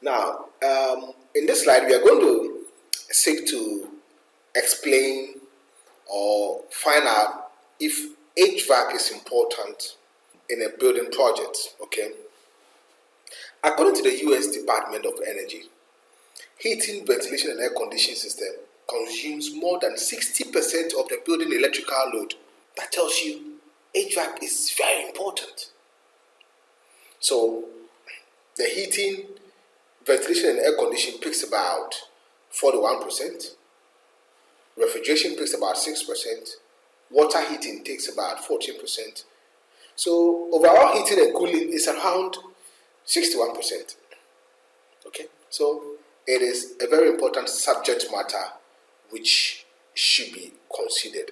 Now, in this slide, we are going to seek to explain or find out if HVAC is important in a building project. Okay. According to the U.S. Department of Energy, heating, ventilation, and air conditioning system consumes more than 60% of the building electrical load. That tells you HVAC is very important. So the heating, ventilation, and air conditioning picks about 41%. Refrigeration takes about 6%. Water heating takes about 14%. So overall heating and cooling is around 61%. Okay, so it is a very important subject matter which should be considered.